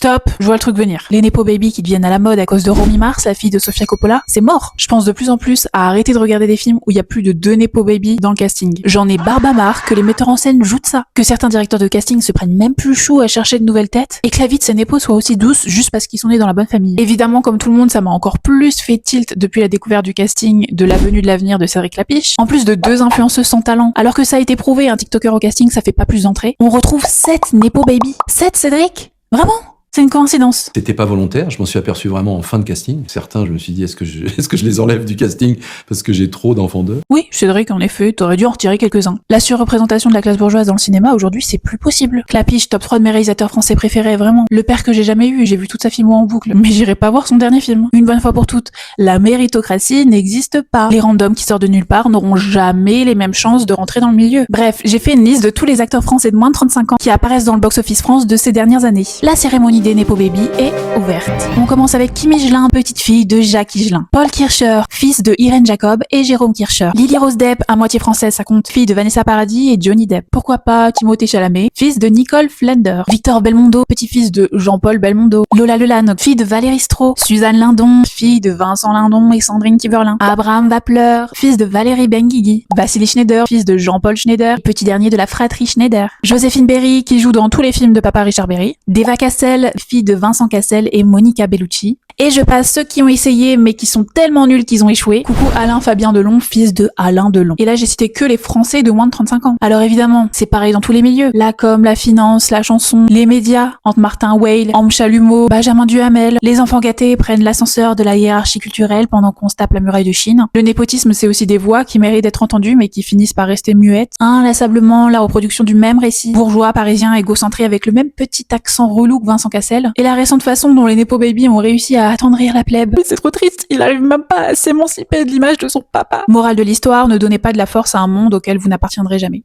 Stop, je vois le truc venir. Les Nepo Baby qui deviennent à la mode à cause de Romy Mars, la fille de Sofia Coppola, c'est mort. Je pense de plus en plus à arrêter de regarder des films où il y a plus de 2 Nepo Baby dans le casting. J'en ai marre que les metteurs en scène jouent de ça. Que certains directeurs de casting se prennent même plus chaud à chercher de nouvelles têtes et que la vie de ces Nepos soit aussi douce juste parce qu'ils sont nés dans la bonne famille. Évidemment, comme tout le monde, ça m'a encore plus fait tilt depuis la découverte du casting de L'Avenue de l'avenir de Cédric Lapiche. En plus de 2 influenceuses sans talent, alors que ça a été prouvé, un TikToker au casting, ça fait pas plus d'entrées. On retrouve 7 Nepo Baby. 7 Cédric? Vraiment? C'est une coïncidence. C'était pas volontaire, je m'en suis aperçu vraiment en fin de casting. Certains, je me suis dit, est-ce que je les enlève du casting parce que j'ai trop d'enfants d'eux? Oui, Cédric, en effet, t'aurais dû en retirer quelques-uns. La surreprésentation de la classe bourgeoise dans le cinéma, aujourd'hui, c'est plus possible. Clapiche, top 3 de mes réalisateurs français préférés, vraiment. Le père que j'ai jamais eu, j'ai vu toute sa filmo en boucle, mais j'irai pas voir son dernier film. Une bonne fois pour toutes, la méritocratie n'existe pas. Les randoms qui sortent de nulle part n'auront jamais les mêmes chances de rentrer dans le milieu. Bref, j'ai fait une liste de tous les acteurs français de moins de 35 ans qui apparaissent dans le box-office France de ces dernières années. La cérémonie des Nepo Baby est ouverte. On commence avec Kim Higelin, petite fille de Jacques Higelin. Paul Kircher, fils de Irène Jacob et Jérôme Kircher. Lily Rose Depp, à moitié française, ça compte, fille de Vanessa Paradis et Johnny Depp. Pourquoi pas Timothée Chalamet, fils de Nicole Flender. Victor Belmondo, petit-fils de Jean-Paul Belmondo. Lola Lelanne, fille de Valérie Strauss. Suzanne Lindon, fille de Vincent Lindon et Sandrine Kiberlin. Abraham Wapler, fils de Valérie Benguigui. Vassili Schneider, fils de Jean-Paul Schneider, petit dernier de la fratrie Schneider. Joséphine Berry, qui joue dans tous les films de papa Richard Berry. Deva Cassel, fille de Vincent Cassel et Monica Bellucci. Et je passe ceux qui ont essayé mais qui sont tellement nuls qu'ils ont échoué. Coucou Alain Fabien Delon, fils de Alain Delon. Et là j'ai cité que les Français de moins de 35 ans. Alors évidemment, c'est pareil dans tous les milieux. La com, la finance, la chanson, les médias, entre Martin Weil, Ambre Chalumeau, Benjamin Duhamel. Les enfants gâtés prennent l'ascenseur de la hiérarchie culturelle pendant qu'on se tape la muraille de Chine. Le népotisme, c'est aussi des voix qui méritent d'être entendues mais qui finissent par rester muettes. Inlassablement, la reproduction du même récit. Bourgeois, parisien, égocentré avec le même petit accent relou que Vincent Cassel. Et la récente façon dont les Nepo Baby ont réussi à attendrir la plèbe. Mais c'est trop triste, il arrive même pas à s'émanciper de l'image de son papa. Morale de l'histoire, ne donnez pas de la force à un monde auquel vous n'appartiendrez jamais.